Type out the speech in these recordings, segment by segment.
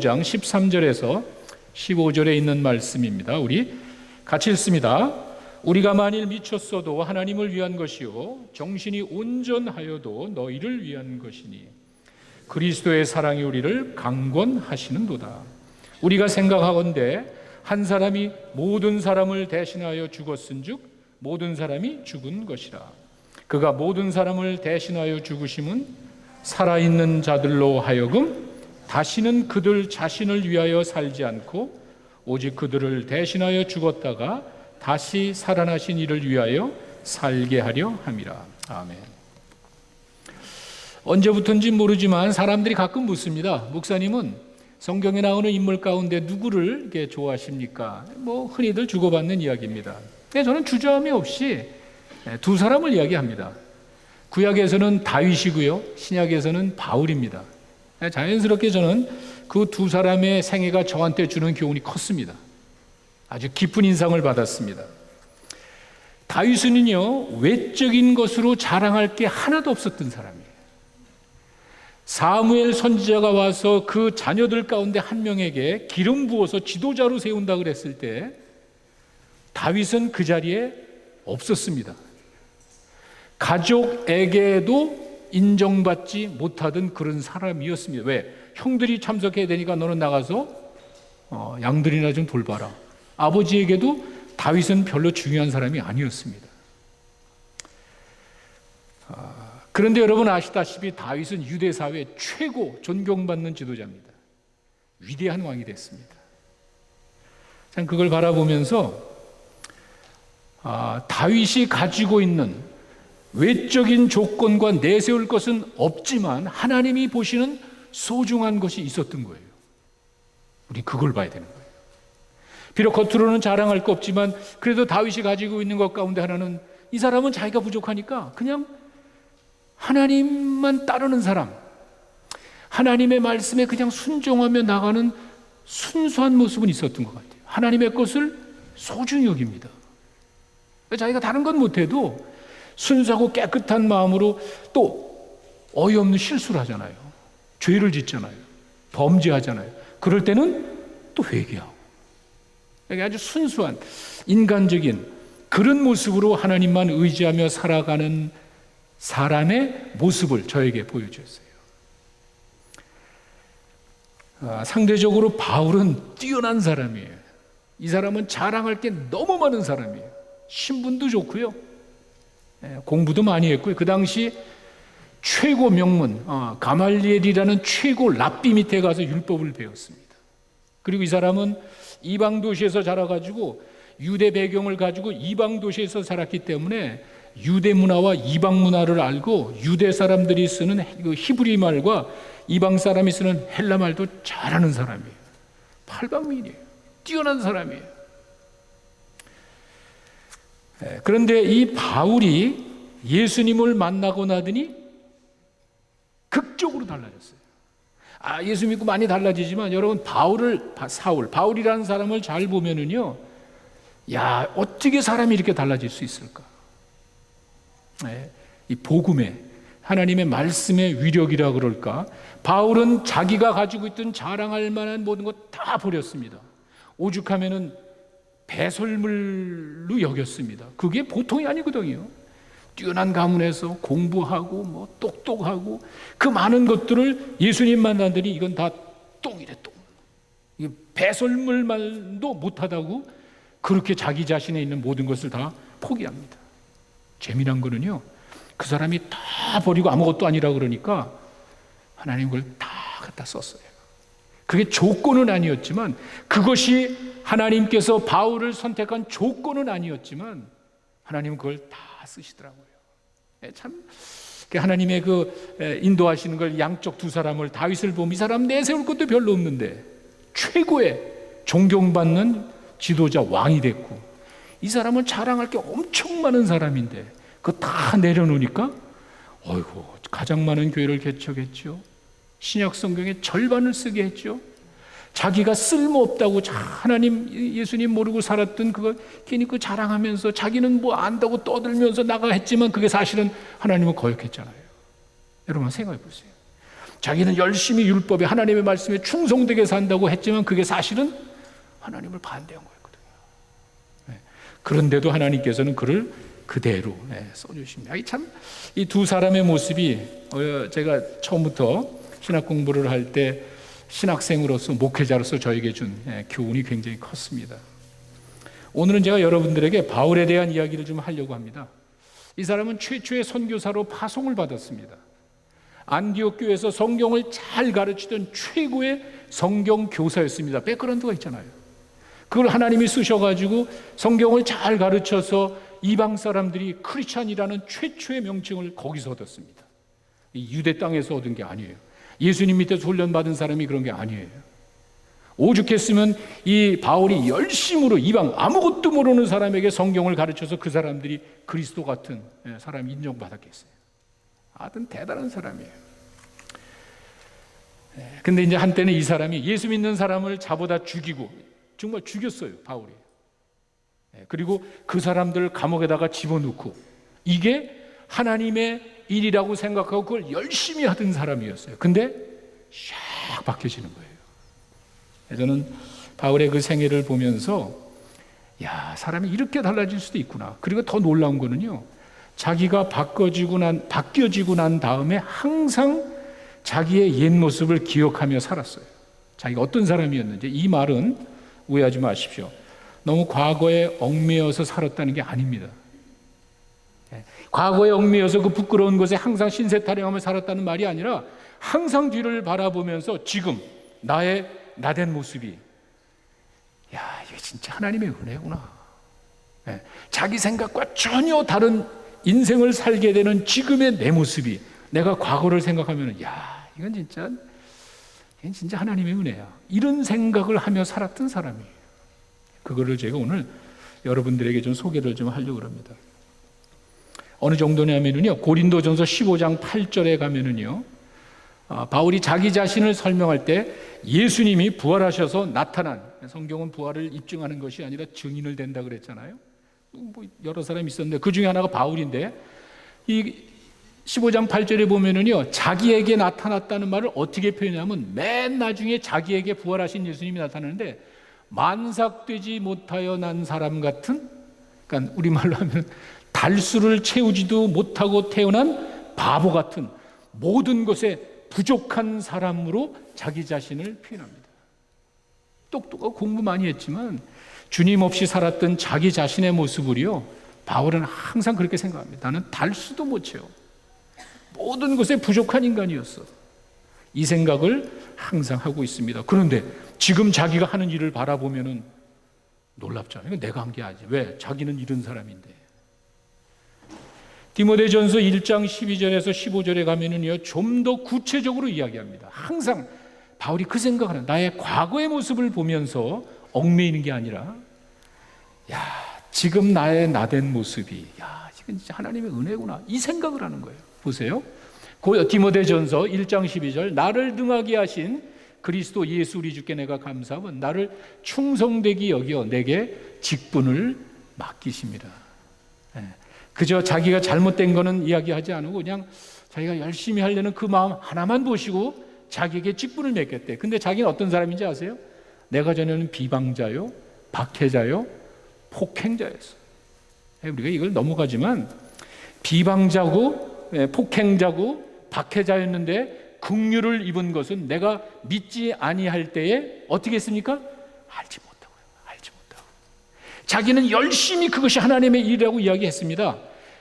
15장 13절에서 15절에 있는 말씀입니다. 우리 같이 읽습니다. 우리가 만일 미쳤어도 하나님을 위한 것이요 정신이 온전하여도 너희를 위한 것이니 그리스도의 사랑이 우리를 강권하시는도다. 우리가 생각하건대 한 사람이 모든 사람을 대신하여 죽었은즉 모든 사람이 죽은 것이라. 그가 모든 사람을 대신하여 죽으심은 살아있는 자들로 하여금 다시는 그들 자신을 위하여 살지 않고 오직 그들을 대신하여 죽었다가 다시 살아나신 이를 위하여 살게 하려 함이라. 아멘. 언제부터인지 모르지만 사람들이 가끔 묻습니다. 목사님은 성경에 나오는 인물 가운데 누구를 이렇게 좋아하십니까? 흔히들 주고받는 이야기입니다. 근데 저는 주저함이 없이 두 사람을 이야기합니다. 구약에서는 다윗이고요, 신약에서는 바울입니다. 자연스럽게 저는 그 두 사람의 생애가 저한테 주는 교훈이 컸습니다. 아주 깊은 인상을 받았습니다. 다윗은요, 외적인 것으로 자랑할 게 하나도 없었던 사람이에요. 사무엘 선지자가 와서 그 자녀들 가운데 한 명에게 기름 부어서 지도자로 세운다 그랬을 때 다윗은 그 자리에 없었습니다. 가족에게도 인정받지 못하던 그런 사람이었습니다. 왜? 형들이 참석해야 되니까 너는 나가서 양들이나 좀 돌봐라. 아버지에게도 다윗은 별로 중요한 사람이 아니었습니다. 그런데 여러분 아시다시피 다윗은 유대 사회 최고 존경받는 지도자입니다. 위대한 왕이 됐습니다. 참 그걸 바라보면서 다윗이 가지고 있는 외적인 조건과 내세울 것은 없지만 하나님이 보시는 소중한 것이 있었던 거예요. 우리 그걸 봐야 되는 거예요. 비록 겉으로는 자랑할 거 없지만 그래도 다윗이 가지고 있는 것 가운데 하나는 이 사람은 자기가 부족하니까 그냥 하나님만 따르는 사람, 하나님의 말씀에 그냥 순종하며 나가는 순수한 모습은 있었던 것 같아요. 하나님의 것을 소중히 여깁니다. 자기가 다른 건 못해도 순수하고 깨끗한 마음으로 또 어이없는 실수를 하잖아요. 죄를 짓잖아요. 범죄하잖아요. 그럴 때는 또 회개하고. 아주 순수한 인간적인 그런 모습으로 하나님만 의지하며 살아가는 사람의 모습을 저에게 보여주었어요. 상대적으로 바울은 뛰어난 사람이에요. 이 사람은 자랑할 게 너무 많은 사람이에요. 신분도 좋고요, 공부도 많이 했고요. 그 당시 최고 명문 가말리엘이라는 최고 랍비 밑에 가서 율법을 배웠습니다. 그리고 이 사람은 이방 도시에서 자라가지고 유대 배경을 가지고 이방 도시에서 살았기 때문에 유대 문화와 이방 문화를 알고 유대 사람들이 쓰는 히브리 말과 이방 사람이 쓰는 헬라 말도 잘하는 사람이에요. 팔방미인이에요. 뛰어난 사람이에요. 그런데 이 바울이 예수님을 만나고 나더니 극적으로 달라졌어요. 예수 믿고 많이 달라지지만 여러분 바울이라는 사람을 잘 보면은요, 어떻게 사람이 이렇게 달라질 수 있을까? 이 복음의 하나님의 말씀의 위력이라 그럴까? 바울은 자기가 가지고 있던 자랑할 만한 모든 것 다 버렸습니다. 오죽하면은 배설물로 여겼습니다. 그게 보통이 아니거든요. 뛰어난 가문에서 공부하고 똑똑하고 그 많은 것들을 예수님 만나더니 이건 다 똥이래, 똥. 배설물만도 못하다고 그렇게 자기 자신에 있는 모든 것을 다 포기합니다. 재미난 거는요, 그 사람이 다 버리고 아무것도 아니라 그러니까 하나님 그걸 다 갖다 썼어요. 그게 조건은 아니었지만, 그것이 하나님께서 바울을 선택한 조건은 아니었지만 하나님은 그걸 다 쓰시더라고요. 참 하나님의 인도하시는 걸 양쪽 두 사람을, 다윗을 보면 이 사람 내세울 것도 별로 없는데 최고의 존경받는 지도자 왕이 됐고, 이 사람은 자랑할 게 엄청 많은 사람인데 그거 다 내려놓으니까 가장 많은 교회를 개척했죠. 신약 성경의 절반을 쓰게 했죠. 자기가 쓸모없다고 하나님 예수님 모르고 살았던 그거 괜히 자랑하면서 자기는 안다고 떠들면서 나가 했지만 그게 사실은 하나님을 거역했잖아요. 여러분 생각해 보세요. 자기는 열심히 율법에 하나님의 말씀에 충성되게 산다고 했지만 그게 사실은 하나님을 반대한 거였거든요. 그런데도 하나님께서는 그를 그대로 써주십니다. 이 두 사람의 모습이 제가 처음부터 신학 공부를 할 때 신학생으로서 목회자로서 저에게 준 교훈이 굉장히 컸습니다. 오늘은 제가 여러분들에게 바울에 대한 이야기를 좀 하려고 합니다. 이 사람은 최초의 선교사로 파송을 받았습니다. 안디옥 교회에서 성경을 잘 가르치던 최고의 성경 교사였습니다. 백그라운드가 있잖아요. 그걸 하나님이 쓰셔가지고 성경을 잘 가르쳐서 이방 사람들이 크리스찬이라는 최초의 명칭을 거기서 얻었습니다. 이 유대 땅에서 얻은 게 아니에요. 예수님 밑에서 훈련받은 사람이 그런 게 아니에요. 오죽했으면 이 바울이 열심으로 이방 아무것도 모르는 사람에게 성경을 가르쳐서 그 사람들이 그리스도 같은 사람 인정받았겠어요. 하여튼 대단한 사람이에요. 근데 이제 한때는 이 사람이 예수 믿는 사람을 잡아다 죽이고 정말 죽였어요, 바울이. 그리고 그 사람들 감옥에다가 집어넣고 이게 하나님의 일이라고 생각하고 그걸 열심히 하던 사람이었어요. 근데 샥 바뀌어지는 거예요. 저는 바울의 그 생애를 보면서 사람이 이렇게 달라질 수도 있구나. 그리고 더 놀라운 거는요, 자기가 바뀌어지고 난 다음에 항상 자기의 옛 모습을 기억하며 살았어요. 자기가 어떤 사람이었는지. 이 말은 오해하지 마십시오. 너무 과거에 얽매여서 살았다는 게 아닙니다. 과거에 얽매여서 그 부끄러운 것에 항상 신세타령하며 살았다는 말이 아니라 항상 뒤를 바라보면서 지금 나의 나된 모습이 이게 진짜 하나님의 은혜구나. 자기 생각과 전혀 다른 인생을 살게 되는 지금의 내 모습이 내가 과거를 생각하면 이건 진짜 하나님의 은혜야. 이런 생각을 하며 살았던 사람이에요. 그거를 제가 오늘 여러분들에게 좀 소개를 좀 하려고 합니다. 어느 정도냐면요, 고린도전서 15장 8절에 가면은요, 바울이 자기 자신을 설명할 때 예수님이 부활하셔서 나타난, 성경은 부활을 입증하는 것이 아니라 증인을 된다 그랬잖아요. 여러 사람이 있었는데 그 중에 하나가 바울인데, 이 15장 8절에 보면은요, 자기에게 나타났다는 말을 어떻게 표현하면 맨 나중에 자기에게 부활하신 예수님이 나타나는데 만삭되지 못하여 난 사람 같은, 그러니까 우리말로 하면 달수를 채우지도 못하고 태어난 바보 같은 모든 것에 부족한 사람으로 자기 자신을 표현합니다. 똑똑하고 공부 많이 했지만 주님 없이 살았던 자기 자신의 모습을요, 바울은 항상 그렇게 생각합니다. 나는 달수도 못 채워. 모든 것에 부족한 인간이었어. 이 생각을 항상 하고 있습니다. 그런데 지금 자기가 하는 일을 바라보면은 놀랍잖아요. 이건 내가 한 게 아니지. 왜? 자기는 이런 사람인데. 디모데전서 1장 12절에서 15절에 가면은요, 좀 더 구체적으로 이야기합니다. 항상 바울이 그 생각을 나의 과거의 모습을 보면서 얽매이는 게 아니라 지금 나의 나된 모습이 이건 진짜 하나님의 은혜구나. 이 생각을 하는 거예요. 보세요. 디모데전서 1장 12절 나를 등하게 하신 그리스도 예수 우리 주께 내가 감사하고 나를 충성되게 여겨 내게 직분을 맡기십니다. 그저 자기가 잘못된 거는 이야기하지 않고 그냥 자기가 열심히 하려는 그 마음 하나만 보시고 자기에게 직분을 맡겼대. 근데 자기는 어떤 사람인지 아세요? 내가 전에는 비방자요, 박해자요, 폭행자였어. 우리가 이걸 넘어가지만 비방자고 폭행자고 박해자였는데 긍휼을 입은 것은 내가 믿지 아니할 때에 어떻게 했습니까? 알지 못하고요. 자기는 열심히 그것이 하나님의 일이라고 이야기했습니다.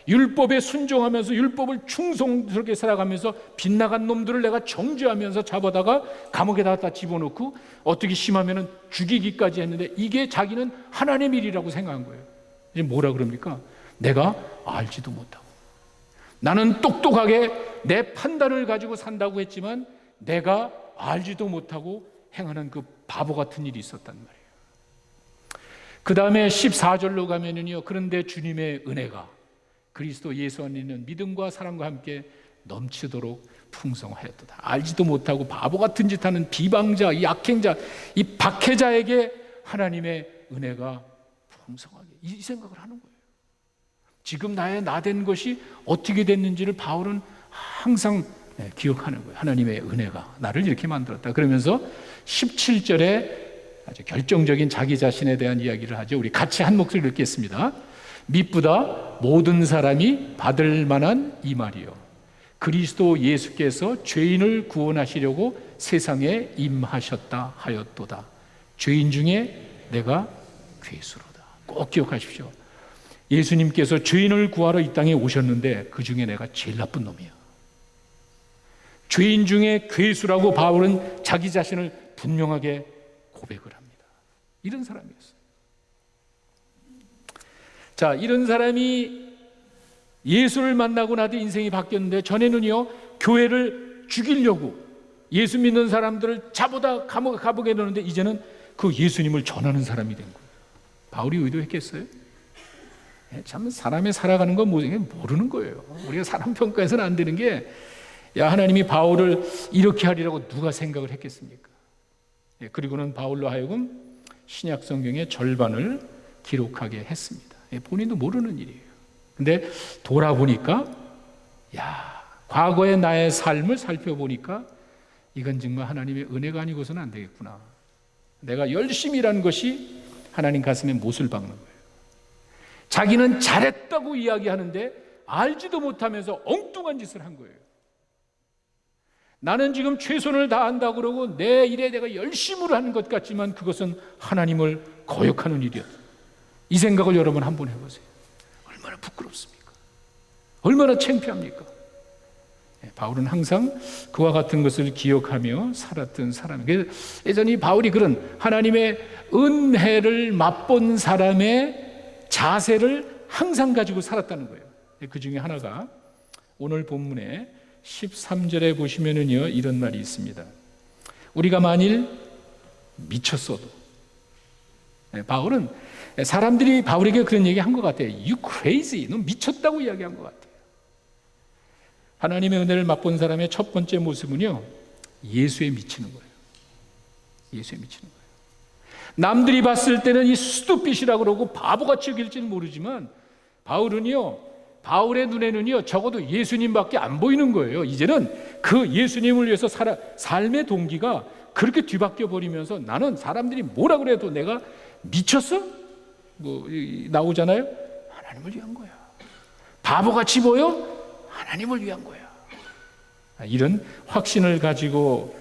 율법에 순종하면서 율법을 충성스럽게 살아가면서 빗나간 놈들을 내가 정죄하면서 잡아다가 감옥에다 갖다 집어넣고 어떻게 심하면 죽이기까지 했는데 이게 자기는 하나님의 일이라고 생각한 거예요. 이제 뭐라 그럽니까? 내가 알지도 못하고 나는 똑똑하게 내 판단을 가지고 산다고 했지만 내가 알지도 못하고 행하는 그 바보 같은 일이 있었단 말이에요. 그 다음에 14절로 가면은요, 그런데 주님의 은혜가 그리스도 예수 안에 있는 믿음과 사랑과 함께 넘치도록 풍성하였도다. 알지도 못하고 바보 같은 짓 하는 비방자, 이 악행자, 이 박해자에게 하나님의 은혜가 풍성하게, 이 생각을 하는 거예요. 지금 나의 나된 것이 어떻게 됐는지를 바울은 항상 기억하는 거예요. 하나님의 은혜가 나를 이렇게 만들었다. 그러면서 17절에 아주 결정적인 자기 자신에 대한 이야기를 하죠. 우리 같이 한 목소리로 읽겠습니다. 밉보다 모든 사람이 받을 만한 이 말이요, 그리스도 예수께서 죄인을 구원하시려고 세상에 임하셨다 하였도다. 죄인 중에 내가 괴수로다. 꼭 기억하십시오. 예수님께서 죄인을 구하러 이 땅에 오셨는데 그 중에 내가 제일 나쁜 놈이야. 죄인 중에 괴수라고 바울은 자기 자신을 분명하게 고백을 합니다. 이런 사람이었어요. 자, 이런 사람이 예수를 만나고 나도 인생이 바뀌었는데, 전에는요 교회를 죽이려고 예수 믿는 사람들을 잡아다 감옥에 넣는데 이제는 그 예수님을 전하는 사람이 된 거예요. 바울이 의도했겠어요? 참 사람의 살아가는 건 모르는 거예요. 우리가 사람 평가해서는 안 되는 게, 야, 하나님이 바울을 이렇게 하리라고 누가 생각을 했겠습니까? 그리고는 바울로 하여금 신약 성경의 절반을 기록하게 했습니다. 본인도 모르는 일이에요. 근데 돌아보니까, 야, 과거의 나의 삶을 살펴보니까 이건 정말 하나님의 은혜가 아니고서는 안 되겠구나. 내가 열심히 일한 것이 하나님 가슴에 못을 박는 거예요. 자기는 잘했다고 이야기하는데 알지도 못하면서 엉뚱한 짓을 한 거예요. 나는 지금 최선을 다한다고 그러고 내 일에 내가 열심히 하는 것 같지만 그것은 하나님을 거역하는 일이었다. 이 생각을 여러분 한번 해보세요. 얼마나 부끄럽습니까? 얼마나 창피합니까? 바울은 항상 그와 같은 것을 기억하며 살았던 사람이에요. 예전에 바울이 그런 하나님의 은혜를 맛본 사람의 자세를 항상 가지고 살았다는 거예요. 그 중에 하나가 오늘 본문에 13절에 보시면은요, 이런 말이 있습니다. 우리가 만일 미쳤어도, 바울은 사람들이 바울에게 그런 얘기 한 것 같아요. You crazy, 너 미쳤다고 이야기한 것 같아요. 하나님의 은혜를 맛본 사람의 첫 번째 모습은요, 예수에 미치는 거예요. 예수에 미치는 거예요. 남들이 봤을 때는 이 수두빛이라고 그러고 바보같이 여길지는 모르지만 바울은요, 바울의 눈에는요 적어도 예수님밖에 안 보이는 거예요. 이제는 그 예수님을 위해서 삶의 동기가 그렇게 뒤바뀌어 버리면서 나는 사람들이 뭐라 그래도 내가 미쳤어? 뭐 나오잖아요. 하나님을 위한 거야. 바보같이 보여? 하나님을 위한 거야. 이런 확신을 가지고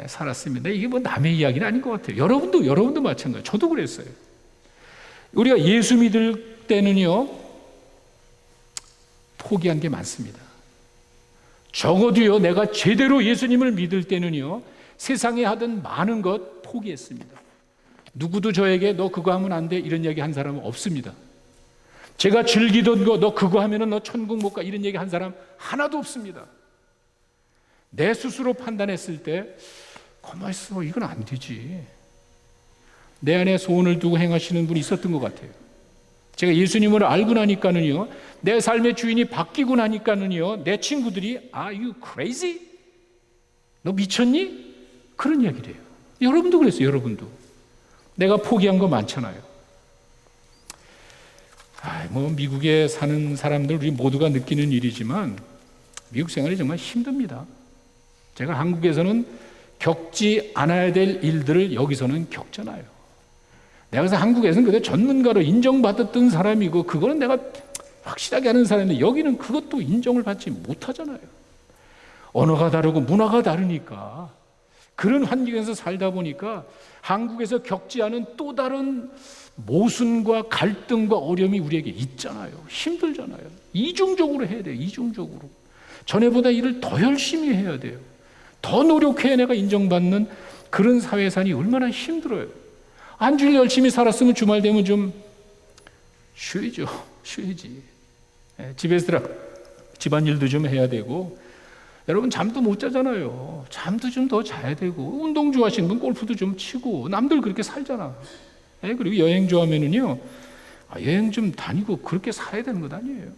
살았습니다. 이게 뭐 남의 이야기는 아닌 것 같아요. 여러분도 마찬가지예요. 저도 그랬어요. 우리가 예수 믿을 때는요 포기한 게 많습니다. 적어도요 내가 제대로 예수님을 믿을 때는요 세상에 하던 많은 것 포기했습니다. 누구도 저에게 너 그거 하면 안 돼 이런 얘기 한 사람은 없습니다. 제가 즐기던 거 너 그거 하면은 너 천국 못 가 이런 얘기 한 사람 하나도 없습니다. 내 스스로 판단했을 때 가만히 있어, 이건 안 되지. 내 안에 소원을 두고 행하시는 분이 있었던 것 같아요. 제가 예수님을 알고 나니까는요 내 삶의 주인이 바뀌고 나니까는요 내 친구들이 Are you crazy? 너 미쳤니? 그런 얘기를 해요. 여러분도 그랬어요. 여러분도 내가 포기한 거 많잖아요. 뭐 미국에 사는 사람들 우리 모두가 느끼는 일이지만 미국 생활이 정말 힘듭니다. 제가 한국에서는 겪지 않아야 될 일들을 여기서는 겪잖아요. 내가 그래서 한국에서는 그때 전문가로 인정받았던 사람이고 그거는 내가 확실하게 하는 사람인데 여기는 그것도 인정을 받지 못하잖아요. 언어가 다르고 문화가 다르니까 그런 환경에서 살다 보니까 한국에서 겪지 않은 또 다른 모순과 갈등과 어려움이 우리에게 있잖아요. 힘들잖아요. 이중적으로 해야 돼요. 이중적으로. 전에보다 일을 더 열심히 해야 돼요. 더 노력해야 내가 인정받는 그런 사회산이 얼마나 힘들어요. 한 주일 열심히 살았으면 주말 되면 좀 쉬어야지. 집에서 집안일도 좀 해야 되고 여러분 잠도 못 자잖아요. 잠도 좀 더 자야 되고 운동 좋아하시는 분 골프도 좀 치고 남들 그렇게 살잖아. 그리고 여행 좋아하면은요 여행 좀 다니고 그렇게 살아야 되는 것 아니에요.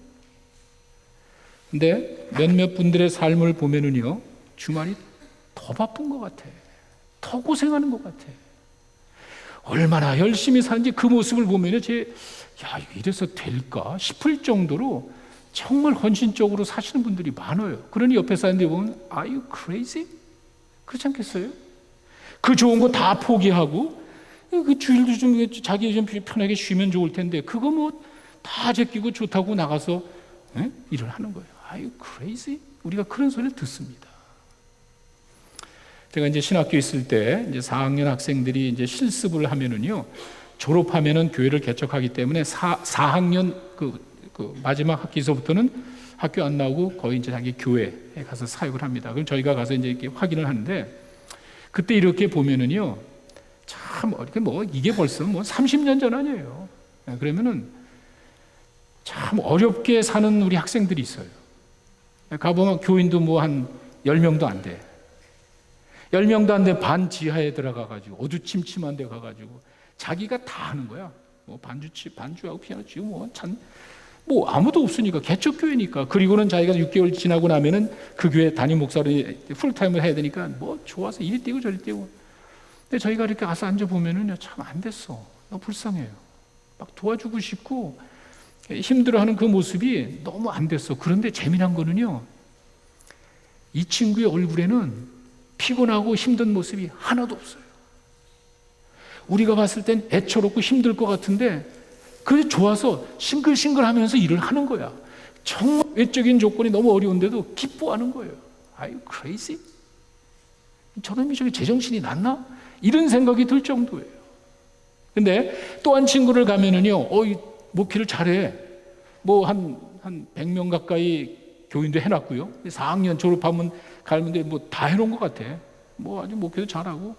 근데 몇몇 분들의 삶을 보면은요 주말이 더 바쁜 것 같아. 더 고생하는 것 같아. 얼마나 열심히 사는지 그 모습을 보면은 이래서 될까 싶을 정도로 정말 헌신적으로 사시는 분들이 많아요. 그러니 옆에 사람들이 보면 Are you crazy? 그렇지 않겠어요? 그 좋은 거 다 포기하고 그 주일도 좀 자기 좀 편하게 쉬면 좋을 텐데 그거 뭐 다 제끼고 좋다고 나가서 일을 하는 거예요. Are you crazy? 우리가 그런 소리를 듣습니다. 제가 이제 신학교 있을 때 이제 4학년 학생들이 이제 실습을 하면은요, 졸업하면은 교회를 개척하기 때문에 4학년 그 마지막 학기서부터는 학교 안 나오고 거의 이제 자기 교회에 가서 사역을 합니다. 그럼 저희가 가서 이제 이렇게 확인을 하는데 그때 이렇게 보면은요, 참 이게 벌써 뭐 30년 전 아니에요. 그러면은 참 어렵게 사는 우리 학생들이 있어요. 가보면 교인도 뭐 한 10명도 안 돼. 10명도 안 돼. 반 지하에 들어가가지고 어두침침한 데 가가지고 자기가 다 하는 거야. 뭐 반주하고 피아노 치고 뭐 아무도 없으니까 개척교회니까. 그리고는 자기가 6개월 지나고 나면은 그 교회 담임 목사로 풀타임을 해야 되니까 뭐 좋아서 이리 뛰고 저리 뛰고. 근데 저희가 이렇게 가서 앉아 보면은 참 안 됐어. 너무 불쌍해요. 막 도와주고 싶고 힘들어하는 그 모습이 너무 안 됐어. 그런데 재미난 거는요, 이 친구의 얼굴에는 피곤하고 힘든 모습이 하나도 없어요. 우리가 봤을 땐 애처롭고 힘들 것 같은데 그게 좋아서 싱글싱글하면서 일을 하는 거야. 정말 외적인 조건이 너무 어려운데도 기뻐하는 거예요. Are you crazy? 저놈이 저기 제정신이 났나? 이런 생각이 들 정도예요. 근데 또 한 친구를 가면은요, 목회를 잘해. 뭐 한 100명 가까이 교인도 해놨고요. 4학년 졸업하면 가는데 뭐 다 해놓은 것 같아. 뭐 아주 목회도 잘하고,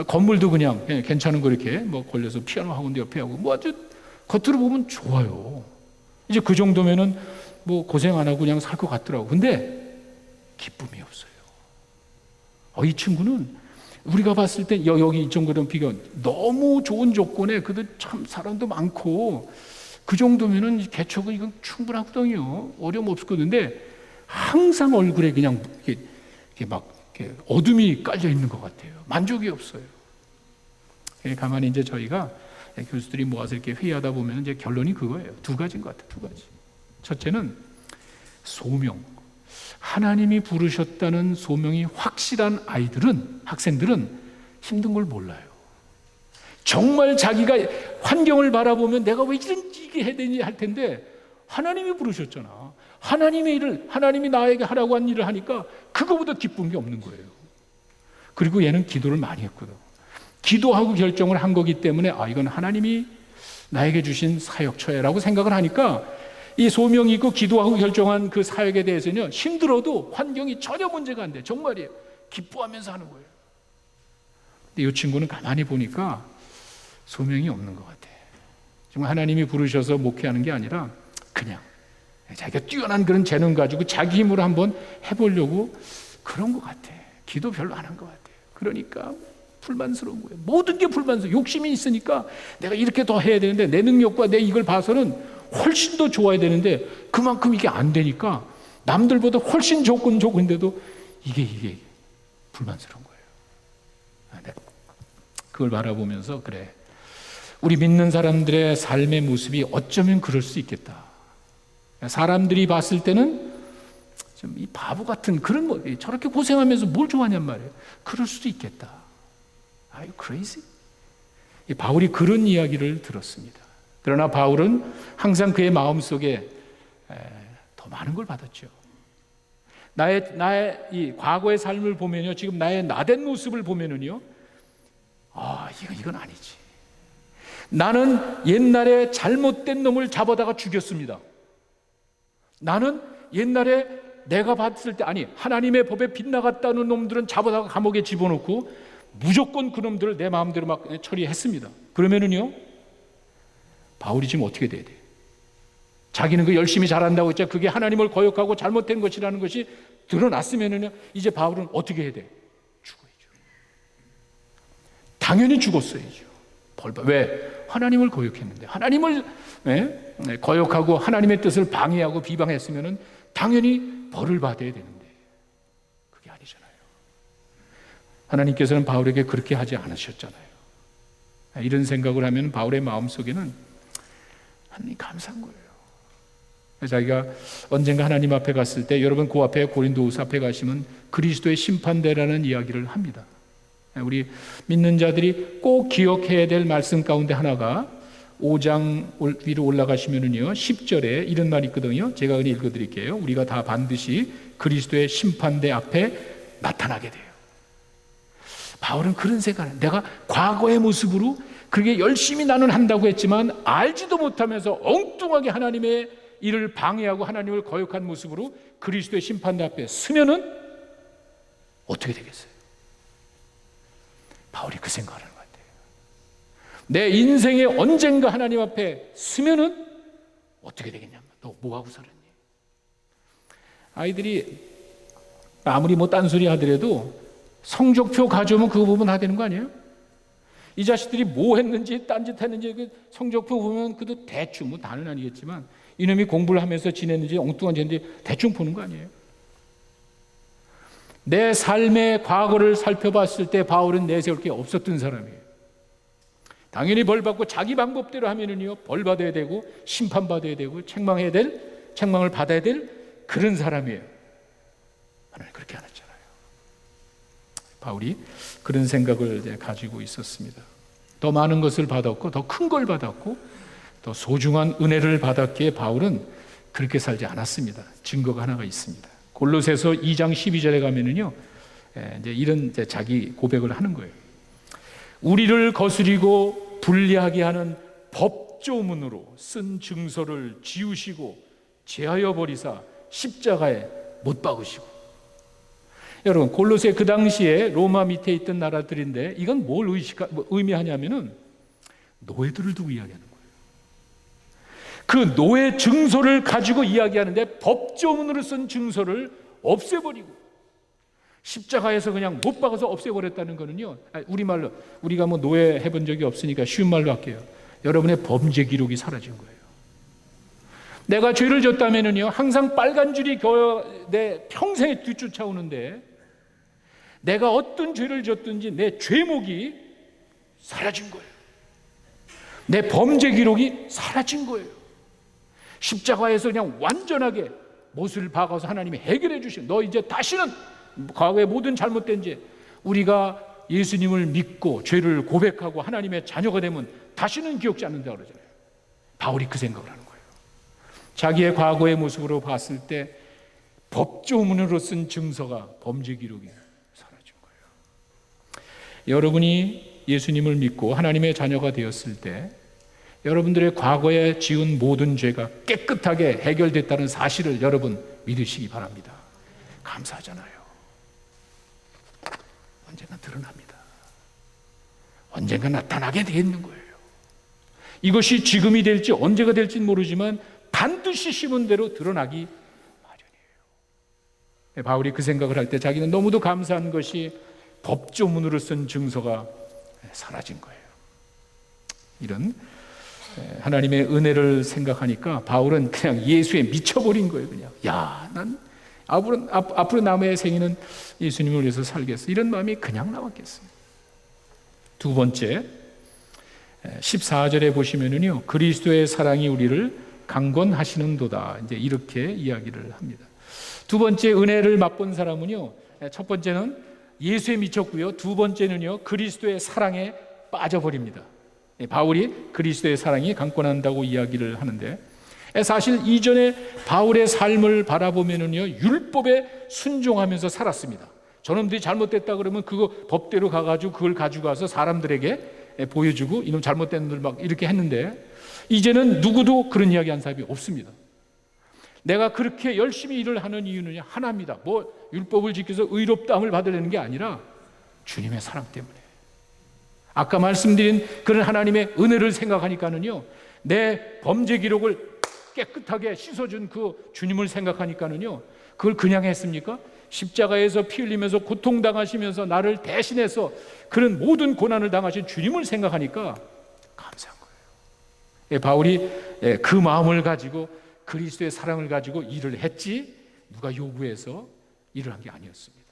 건물도 그냥 괜찮은 거 이렇게 뭐 걸려서 피아노 학원도 옆에 하고, 뭐 아주 겉으로 보면 좋아요. 이제 그 정도면은 뭐 고생 안 하고 그냥 살 것 같더라고. 근데 기쁨이 없어요. 이 친구는 우리가 봤을 때 여기 이 정도는 비교 너무 좋은 조건에 그들 참 사람도 많고 그 정도면은 개척은 이건 충분하거든요. 어려움 없을 건데 항상 얼굴에 그냥 이렇게 막 이렇게 어둠이 깔려 있는 것 같아요. 만족이 없어요. 가만히 이제 저희가 교수들이 모아서 이렇게 회의하다 보면 이제 결론이 그거예요. 두 가지인 것 같아요. 두 가지. 첫째는 소명. 하나님이 부르셨다는 소명이 확실한 학생들은 힘든 걸 몰라요. 정말 자기가 환경을 바라보면 내가 왜 이게 해야 되니 할 텐데 하나님이 부르셨잖아. 하나님의 일을, 하나님이 나에게 하라고 한 일을 하니까 그거보다 기쁜 게 없는 거예요. 그리고 얘는 기도를 많이 했거든. 기도하고 결정을 한 거기 때문에 이건 하나님이 나에게 주신 사역처야라고 생각을 하니까 이 소명이 있고 기도하고 결정한 그 사역에 대해서는 힘들어도 환경이 전혀 문제가 안 돼. 정말이에요. 기뻐하면서 하는 거예요. 근데 이 친구는 가만히 보니까 소명이 없는 것 같아. 정말 하나님이 부르셔서 목회하는 게 아니라 그냥 자기가 뛰어난 그런 재능 가지고 자기 힘으로 한번 해보려고 그런 것 같아. 기도 별로 안 한 것 같아. 그러니까 불만스러운 거예요. 모든 게 불만스러워. 욕심이 있으니까 내가 이렇게 더 해야 되는데 내 능력과 내 이걸 봐서는 훨씬 더 좋아야 되는데 그만큼 이게 안 되니까 남들보다 훨씬 좋은데도 이게 불만스러운 거예요. 그걸 바라보면서 그래, 우리 믿는 사람들의 삶의 모습이 어쩌면 그럴 수 있겠다. 사람들이 봤을 때는 좀 이 바보 같은 그런 저렇게 고생하면서 뭘 좋아하냔 말이에요. 그럴 수도 있겠다. Are you crazy? 바울이 그런 이야기를 들었습니다. 그러나 바울은 항상 그의 마음속에 더 많은 걸 받았죠. 나의 이 과거의 삶을 보면요, 지금 나의 나된 모습을 보면은요, 이건 아니지. 나는 옛날에 잘못된 놈을 잡아다가 죽였습니다. 나는 옛날에 내가 봤을 때 하나님의 법에 빗나갔다는 놈들은 잡아다가 감옥에 집어넣고 무조건 그 놈들을 내 마음대로 막 처리했습니다. 그러면은요, 바울이 지금 어떻게 돼야 돼요? 자기는 그 열심히 잘한다고 했죠. 그게 하나님을 거역하고 잘못된 것이라는 것이 드러났으면은요, 이제 바울은 어떻게 해야 돼? 죽어야죠. 당연히 죽었어야죠. 왜? 하나님을 거역했는데, 하나님을 거역하고 하나님의 뜻을 방해하고 비방했으면은 당연히 벌을 받아야 되는데 그게 아니잖아요. 하나님께서는 바울에게 그렇게 하지 않으셨잖아요. 이런 생각을 하면 바울의 마음속에는 하나님 감사한 거예요. 자기가 언젠가 하나님 앞에 갔을 때, 여러분 그 앞에 고린도후서 앞에 가시면 그리스도의 심판대라는 이야기를 합니다. 우리 믿는 자들이 꼭 기억해야 될 말씀 가운데 하나가 5장 위로 올라가시면은요 10절에 이런 말이 있거든요. 제가 그냥 읽어드릴게요. 우리가 다 반드시 그리스도의 심판대 앞에 나타나게 돼요. 바울은 그런 생각을, 내가 과거의 모습으로 그렇게 열심히 나는 한다고 했지만 알지도 못하면서 엉뚱하게 하나님의 일을 방해하고 하나님을 거역한 모습으로 그리스도의 심판대 앞에 서면은 어떻게 되겠어요? 바울이 그 생각을 하는 것 같아요. 내 인생에 언젠가 하나님 앞에 서면은 어떻게 되겠냐면, 너 뭐하고 살았니? 아이들이 아무리 뭐 딴소리 하더라도 성적표 가져오면 그거 보면 다 되는 거 아니에요? 이 자식들이 뭐 했는지 딴짓 했는지 그 성적표 보면 그도 대충, 뭐 다는 아니겠지만 이놈이 공부를 하면서 지냈는지 엉뚱한 짓인지 대충 보는 거 아니에요? 내 삶의 과거를 살펴봤을 때 바울은 내세울 게 없었던 사람이에요. 당연히 벌 받고 자기 방법대로 하면은요 벌 받아야 되고 심판 받아야 되고 책망을 받아야 될 그런 사람이에요. 하나님 그렇게 안 했잖아요. 바울이 그런 생각을 가지고 있었습니다. 더 많은 것을 받았고 더 큰 걸 받았고 더 소중한 은혜를 받았기에 바울은 그렇게 살지 않았습니다. 증거가 하나가 있습니다. 골로새서 2장 12절에 가면은요 이제 이런 이제 자기 고백을 하는 거예요. 우리를 거스리고 불리하게 하는 법조문으로 쓴 증서를 지우시고 제하여 버리사 십자가에 못 박으시고. 여러분 골로새 그 당시에 로마 밑에 있던 나라들인데 이건 뭘 의미하냐면은 노예들을 두고 이야기하는 거예요. 그 노예 증서를 가지고 이야기하는데 법조문으로 쓴 증서를 없애버리고 십자가에서 그냥 못 박아서 없애버렸다는 거는요, 우리말로, 우리가 뭐 노예 해본 적이 없으니까 쉬운 말로 할게요. 여러분의 범죄 기록이 사라진 거예요. 내가 죄를 졌다면은요 항상 빨간 줄이 내 평생에 뒤쫓아오는데 내가 어떤 죄를 졌든지 내 죄목이 사라진 거예요. 내 범죄 기록이 사라진 거예요. 십자가에서 그냥 완전하게 못을 박아서 하나님이 해결해 주신, 너 이제 다시는 과거의 모든 잘못된 죄, 우리가 예수님을 믿고 죄를 고백하고 하나님의 자녀가 되면 다시는 기억지 않는다 그러잖아요. 바울이 그 생각을 하는 거예요. 자기의 과거의 모습으로 봤을 때 법조문으로 쓴 증서가 범죄 기록이 사라진 거예요. 여러분이 예수님을 믿고 하나님의 자녀가 되었을 때 여러분들의 과거에 지은 모든 죄가 깨끗하게 해결됐다는 사실을 여러분 믿으시기 바랍니다. 감사하잖아요. 언젠가 드러납니다. 언젠가 나타나게 돼 있는 거예요. 이것이 지금이 될지 언제가 될지는 모르지만 반드시 심은 대로 드러나기 마련이에요. 바울이 그 생각을 할 때 자기는 너무도 감사한 것이 법조문으로 쓴 증서가 사라진 거예요. 이런 하나님의 은혜를 생각하니까 바울은 그냥 예수에 미쳐버린 거예요. 그냥 난 앞으로 남의 생애는 예수님을 위해서 살겠어, 이런 마음이 그냥 나왔겠어요. 두 번째 14절에 보시면은요 그리스도의 사랑이 우리를 강권하시는도다, 이제 이렇게 이야기를 합니다. 두 번째 은혜를 맛본 사람은요, 첫 번째는 예수에 미쳤고요, 두 번째는요 그리스도의 사랑에 빠져버립니다. 바울이 그리스도의 사랑이 강권한다고 이야기를 하는데, 사실 이전에 바울의 삶을 바라보면은요 율법에 순종하면서 살았습니다. 저놈들이 잘못됐다 그러면 그거 법대로 가가지고 그걸 가지고 가서 사람들에게 보여주고 이놈 잘못된 놈들 막 이렇게 했는데, 이제는 누구도 그런 이야기 한 사람이 없습니다. 내가 그렇게 열심히 일을 하는 이유는 하나입니다. 뭐 율법을 지켜서 의롭다함을 받으려는 게 아니라 주님의 사랑 때문에. 아까 말씀드린 그런 하나님의 은혜를 생각하니까는요 내 범죄 기록을 깨끗하게 씻어준 그 주님을 생각하니까는요 그걸 그냥 했습니까? 십자가에서 피 흘리면서 고통당하시면서 나를 대신해서 그런 모든 고난을 당하신 주님을 생각하니까 감사한 거예요. 바울이 그 마음을 가지고 그리스도의 사랑을 가지고 일을 했지 누가 요구해서 일을 한 게 아니었습니다.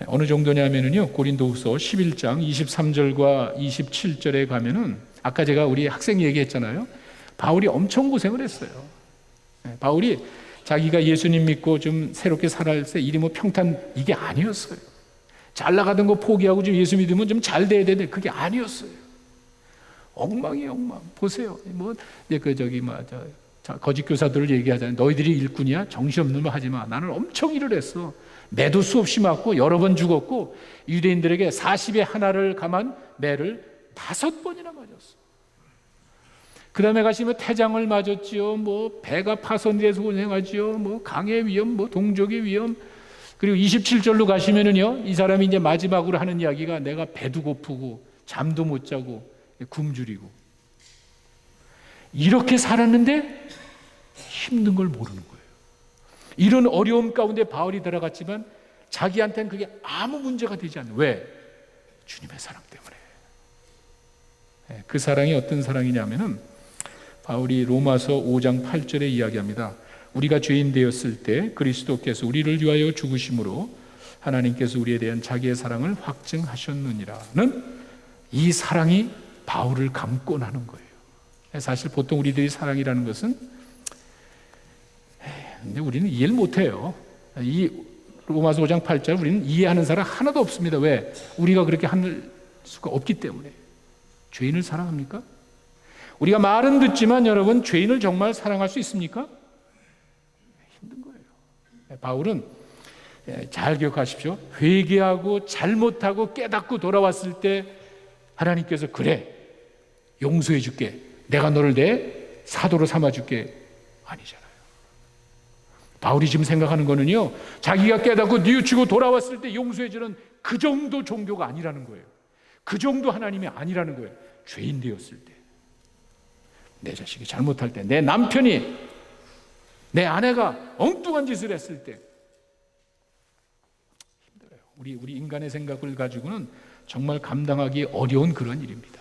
어느 정도냐면요 고린도후서 11장 23절과 27절에 가면은 아까 제가 우리 학생 얘기했잖아요. 바울이 엄청 고생을 했어요. 바울이 자기가 예수님 믿고 좀 새롭게 살아갈 때 일이 뭐 평탄 이게 아니었어요. 잘 나가던 거 포기하고 좀 예수 믿으면 좀 잘 돼야 되는데 그게 아니었어요. 엉망이에요, 엉망. 보세요. 뭐 거짓 교사들을 얘기하잖아요. 너희들이 일꾼이야? 정신없는 말 하지 마. 나는 엄청 일을 했어. 매도 수없이 맞고 여러 번 죽었고 유대인들에게 40에 하나를 감한 매를 5번이나 맞았어. 그 다음에 가시면 태장을 맞았지요. 뭐 배가 파손돼서 고생하지요. 뭐 강의 위험, 뭐 동족의 위험. 그리고 27절로 가시면은요, 이 사람이 이제 마지막으로 하는 이야기가 내가 배도 고프고 잠도 못 자고 굶주리고 이렇게 살았는데 힘든 걸 모르는 거예요. 이런 어려움 가운데 바울이 들어갔지만 자기한테는 그게 아무 문제가 되지 않아요. 왜? 주님의 사랑 때문에. 그 사랑이 어떤 사랑이냐면은 바울이 로마서 5장 8절에 이야기합니다. 우리가 죄인 되었을 때 그리스도께서 우리를 위하여 죽으심으로 하나님께서 우리에 대한 자기의 사랑을 확증하셨느니라는 이 사랑이 바울을 감고 나는 거예요. 사실 보통 우리들이 사랑이라는 것은 근데 우리는 이해를 못해요. 이 로마서 5장 8절 우리는 이해하는 사람 하나도 없습니다. 왜? 우리가 그렇게 할 수가 없기 때문에. 죄인을 사랑합니까? 우리가 말은 듣지만 여러분 죄인을 정말 사랑할 수 있습니까? 힘든 거예요. 바울은 잘 기억하십시오. 회개하고 잘못하고 깨닫고 돌아왔을 때 하나님께서 그래 용서해 줄게. 내가 너를 내 사도로 삼아 줄게. 아니잖아요. 바울이 지금 생각하는 거는요, 자기가 깨닫고 뉘우치고 돌아왔을 때 용서해 주는 그 정도 종교가 아니라는 거예요. 그 정도 하나님이 아니라는 거예요. 죄인 되었을 때, 내 자식이 잘못할 때, 내 남편이, 내 아내가 엉뚱한 짓을 했을 때 힘들어요. 우리 인간의 생각을 가지고는 정말 감당하기 어려운 그런 일입니다.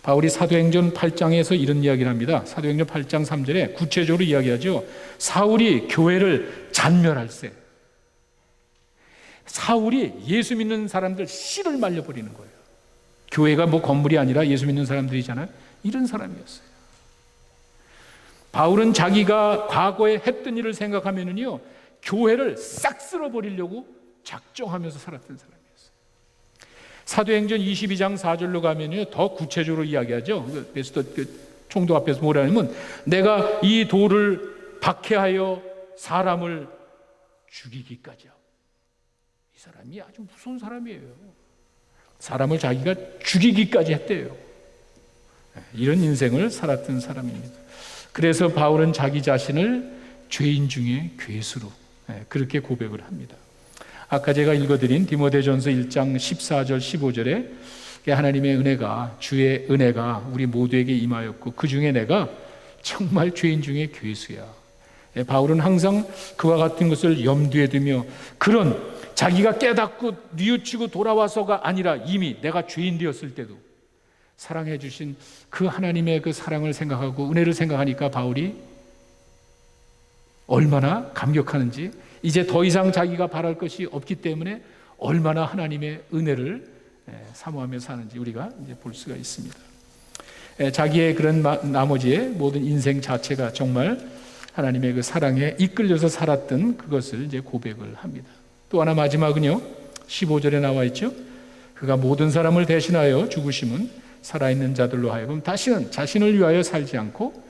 바울이 사도행전 8장에서 이런 이야기를 합니다. 사도행전 8장 3절에 구체적으로 이야기하죠. 사울이 교회를 잔멸할세. 사울이 예수 믿는 사람들 씨를 말려버리는 거예요. 교회가 뭐 건물이 아니라 예수 믿는 사람들이잖아요. 이런 사람이었어요. 바울은 자기가 과거에 했던 일을 생각하면은요, 교회를 싹 쓸어버리려고 작정하면서 살았던 사람이었어요. 사도행전 22장 4절로 가면요, 더 구체적으로 이야기하죠. 그래서 총독 앞에서 뭐라 하냐면, 내가 이 돌을 박해하여 사람을 죽이기까지 하고. 이 사람이 아주 무서운 사람이에요. 사람을 자기가 죽이기까지 했대요. 이런 인생을 살았던 사람입니다. 그래서 바울은 자기 자신을 죄인 중에 괴수로 그렇게 고백을 합니다. 아까 제가 읽어드린 디모데전서 1장 14절 15절에 하나님의 은혜가, 주의 은혜가 우리 모두에게 임하였고 그 중에 내가 정말 죄인 중에 괴수야. 바울은 항상 그와 같은 것을 염두에 두며 그런 자기가 깨닫고 뉘우치고 돌아와서가 아니라 이미 내가 죄인 되었을 때도 사랑해 주신 그 하나님의 그 사랑을 생각하고 은혜를 생각하니까 바울이 얼마나 감격하는지, 이제 더 이상 자기가 바랄 것이 없기 때문에 얼마나 하나님의 은혜를 사모하며 사는지 우리가 이제 볼 수가 있습니다. 자기의 그런 나머지의 모든 인생 자체가 정말 하나님의 그 사랑에 이끌려서 살았던 그것을 이제 고백을 합니다. 또 하나 마지막은요, 15절에 나와 있죠. 그가 모든 사람을 대신하여 죽으심은 살아있는 자들로 하여금 다시는 자신을 위하여 살지 않고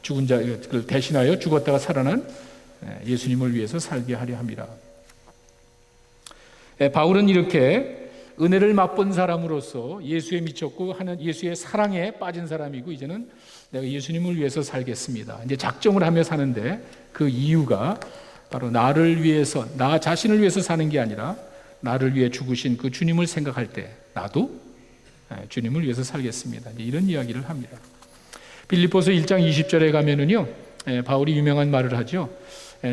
죽은 자를 대신하여 죽었다가 살아난 예수님을 위해서 살게 하려 합니다. 바울은 이렇게 은혜를 맛본 사람으로서 예수에 미쳤고 하는 예수의 사랑에 빠진 사람이고, 이제는 내가 예수님을 위해서 살겠습니다. 이제 작정을 하며 사는데 그 이유가 바로 나를 위해서, 나 자신을 위해서 사는 게 아니라 나를 위해 죽으신 그 주님을 생각할 때 나도 주님을 위해서 살겠습니다. 이런 이야기를 합니다. 빌립보서 1장 20절에 가면은요, 바울이 유명한 말을 하죠.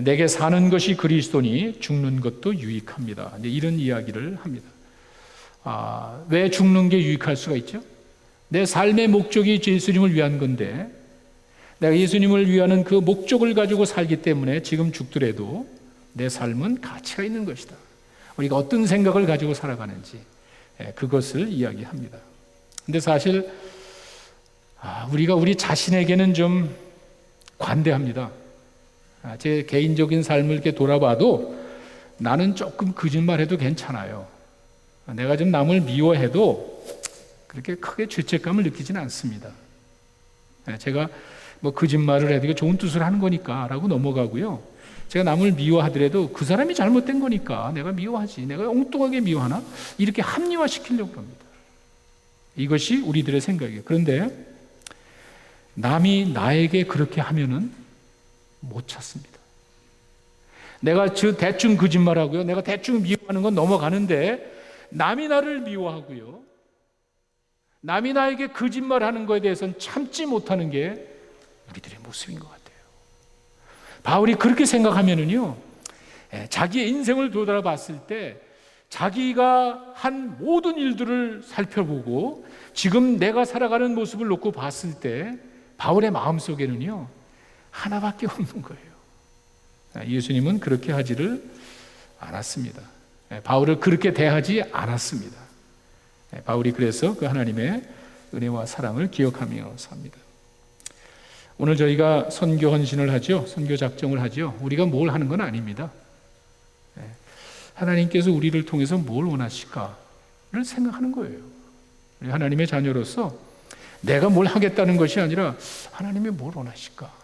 내게 사는 것이 그리스도니 죽는 것도 유익합니다. 이런 이야기를 합니다. 왜 죽는 게 유익할 수가 있죠? 내 삶의 목적이 예수님을 위한 건데 내가 예수님을 위하는 그 목적을 가지고 살기 때문에 지금 죽더라도 내 삶은 가치가 있는 것이다. 우리가 어떤 생각을 가지고 살아가는지 그것을 이야기합니다. 근데 사실 우리가 우리 자신에게는 좀 관대합니다. 제 개인적인 삶을 이렇게 돌아봐도 나는 조금 거짓말해도 괜찮아요. 내가 좀 남을 미워해도 그렇게 크게 죄책감을 느끼지는 않습니다. 제가 뭐 거짓말을 해도 좋은 뜻으로 하는 거니까 라고 넘어가고요. 제가 남을 미워하더라도 그 사람이 잘못된 거니까 내가 미워하지. 내가 엉뚱하게 미워하나? 이렇게 합리화시키려고 합니다. 이것이 우리들의 생각이에요. 그런데 남이 나에게 그렇게 하면은 못 찾습니다. 내가 대충 거짓말하고요. 내가 대충 미워하는 건 넘어가는데 남이 나를 미워하고요. 남이 나에게 거짓말하는 것에 대해서는 참지 못하는 게 우리들의 모습인 것 같아요. 바울이 그렇게 생각하면은요, 자기의 인생을 돌아봤을 때 자기가 한 모든 일들을 살펴보고 지금 내가 살아가는 모습을 놓고 봤을 때 바울의 마음속에는요, 하나밖에 없는 거예요. 예수님은 그렇게 하지를 않았습니다. 바울을 그렇게 대하지 않았습니다. 바울이 그래서 그 하나님의 은혜와 사랑을 기억하며 삽니다. 오늘 저희가 선교 헌신을 하죠. 선교 작정을 하죠. 우리가 뭘 하는 건 아닙니다. 하나님께서 우리를 통해서 뭘 원하실까를 생각하는 거예요. 하나님의 자녀로서 내가 뭘 하겠다는 것이 아니라 하나님이 뭘 원하실까.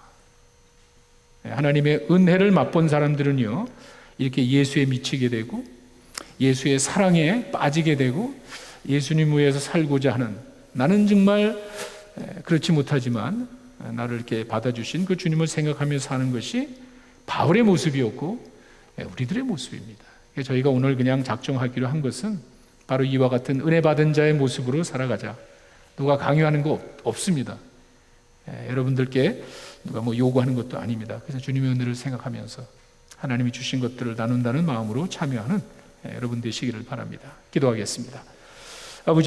하나님의 은혜를 맛본 사람들은요, 이렇게 예수에 미치게 되고 예수의 사랑에 빠지게 되고 예수님 위해서 살고자 하는, 나는 정말 그렇지 못하지만 나를 이렇게 받아주신 그 주님을 생각하며 사는 것이 바울의 모습이었고 우리들의 모습입니다. 저희가 오늘 그냥 작정하기로 한 것은 바로 이와 같은 은혜 받은 자의 모습으로 살아가자. 누가 강요하는 거 없습니다. 여러분들께 누가 뭐 요구하는 것도 아닙니다. 그래서 주님의 은혜를 생각하면서 하나님이 주신 것들을 나눈다는 마음으로 참여하는 여러분 되시기를 바랍니다. 기도하겠습니다.